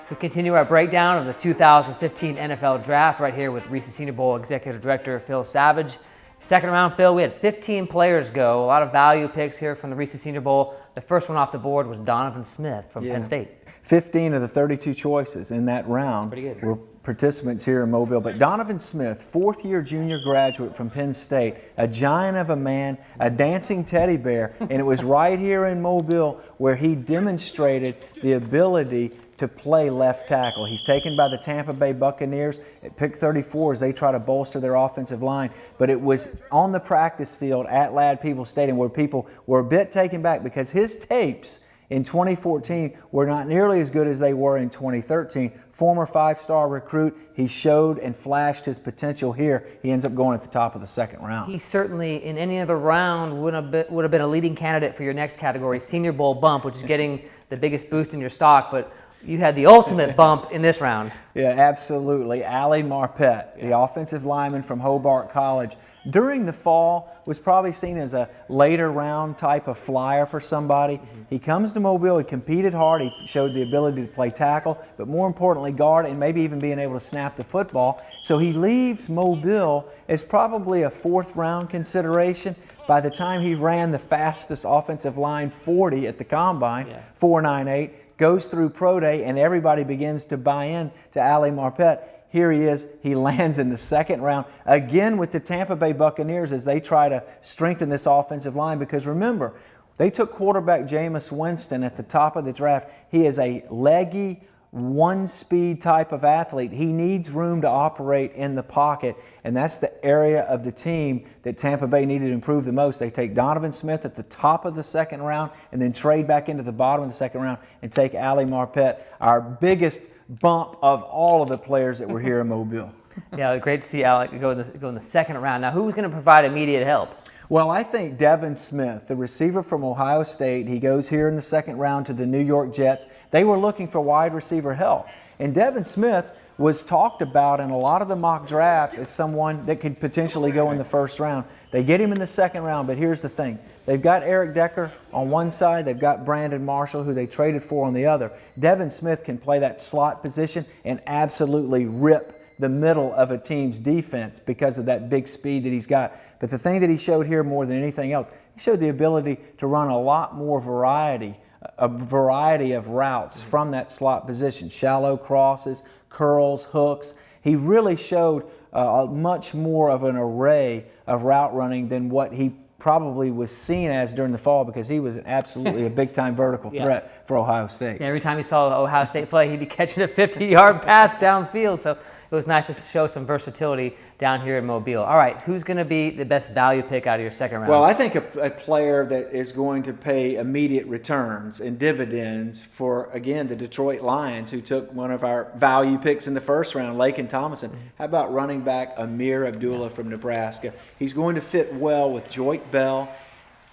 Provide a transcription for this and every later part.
We continue our breakdown of the 2015 NFL Draft right here with Reese Senior Bowl Executive Director Phil Savage. Second round, Phil, we had 15 players go. A lot of value picks here from the Reese Senior Bowl. The first one off the board was Donovan Smith from Penn State. 15 of the 32 choices in that round were participants here in Mobile. But Donovan Smith, fourth-year junior graduate from Penn State, a giant of a man, a dancing teddy bear, and it was right here in Mobile where he demonstrated the ability to play left tackle. He's taken by the Tampa Bay Buccaneers at pick 34 as they try to bolster their offensive line. But it was on the practice field at Ladd-Peebles Stadium where people were a bit taken back because his tapes in 2014 were not nearly as good as they were in 2013. Former five-star recruit, he showed and flashed his potential here. He ends up going at the top of the second round. He certainly, in any other round, would have been a leading candidate for your next category, Senior Bowl bump, which is getting the biggest boost in your stock. But you had the ultimate bump in this round. Yeah, absolutely. Alomar Pet, the offensive lineman from Hobart College, during the fall was probably seen as a later round type of flyer for somebody. He comes to Mobile, he competed hard, he showed the ability to play tackle, but more importantly guard and maybe even being able to snap the football. So he leaves Mobile as probably a fourth round consideration. By the time he ran the fastest offensive line 40 at the combine, 4.98, goes through pro day and everybody begins to buy in to Alomar Pet. Here he is. He lands in the second round again with the Tampa Bay Buccaneers as they try to strengthen this offensive line because remember, they took quarterback Jameis Winston at the top of the draft. He is a leggy, one-speed type of athlete. He needs room to operate in the pocket, and that's the area of the team that Tampa Bay needed to improve the most. They take Donovan Smith at the top of the second round and then trade back into the bottom of the second round and take Alomar Pet, our biggest bump of all of the players that were here in Mobile. Yeah, great to see Alec go in the second round. Now, who's going to provide immediate help? Well, I think Devon Smith, the receiver from Ohio State, he goes here in the second round to the New York Jets. They were looking for wide receiver help. And Devon Smith was talked about in a lot of the mock drafts as someone that could potentially go in the first round. They get him in the second round, but here's the thing. They've got Eric Decker on one side. They've got Brandon Marshall, who they traded for, on the other. Devon Smith can play that slot position and absolutely rip the middle of a team's defense because of that big speed that he's got. But the thing that he showed here more than anything else, he showed the ability to run a lot more a variety of routes from that slot position. Shallow crosses, curls, hooks. He really showed much more of an array of route running than what he probably was seen as during the fall because he was absolutely a big-time vertical threat for Ohio State. Yeah, every time he saw Ohio State play, he'd be catching a 50-yard pass downfield. So it was nice to show some versatility down here in Mobile. All right, who's going to be the best value pick out of your second round? Well, I think a player that is going to pay immediate returns and dividends for, again, the Detroit Lions, who took one of our value picks in the first round, Laken Tomlinson. How about running back Ameer Abdullah from Nebraska? He's going to fit well with Joyke Bell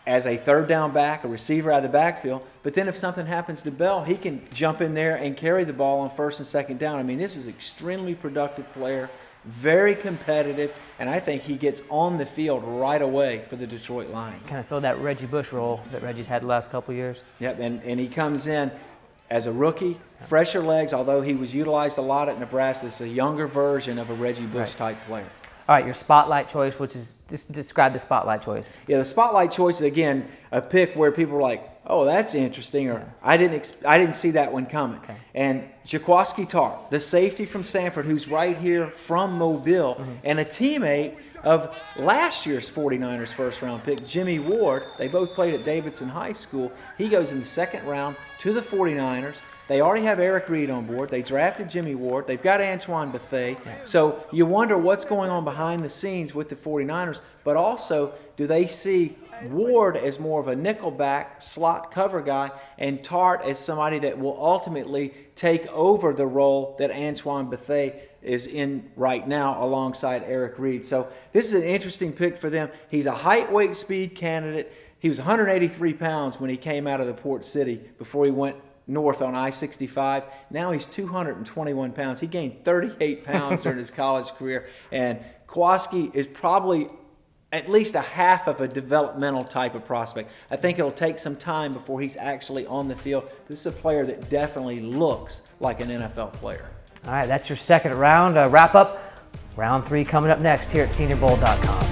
as a third down back, a receiver out of the backfield. But then if something happens to Bell, he can jump in there and carry the ball on first and second down. I mean, this is an extremely productive player, very competitive, and I think he gets on the field right away for the Detroit Lions. Kind of filled that Reggie Bush role that Reggie's had the last couple of years. Yep, and he comes in as a rookie, fresher legs, although he was utilized a lot at Nebraska. It's a younger version of a Reggie Bush type player. All right, your spotlight choice, which is, just describe the spotlight choice. Yeah, the spotlight choice is, again, a pick where people are like, oh, that's interesting, or I didn't see that one coming. Okay. And Jaquiski Tartt, the safety from Stanford, who's right here from Mobile, and a teammate of last year's 49ers first-round pick, Jimmy Ward. They both played at Davidson High School. He goes in the second round to the 49ers. They already have Eric Reed on board. They drafted Jimmy Ward. They've got Antoine Bethea. So you wonder what's going on behind the scenes with the 49ers, but also do they see Ward as more of a nickelback slot cover guy and Tartt as somebody that will ultimately take over the role that Antoine Bethea is in right now alongside Eric Reed. So this is an interesting pick for them. He's a height, weight, speed candidate. He was 183 pounds when he came out of the Port City before he went north on I-65. Now he's 221 pounds. He gained 38 pounds during his college career. And Kowalski is probably at least a half of a developmental type of prospect. I think it'll take some time before he's actually on the field. This is a player that definitely looks like an NFL player. All right, that's your second round. Wrap up. Round 3 coming up next here at SeniorBowl.com.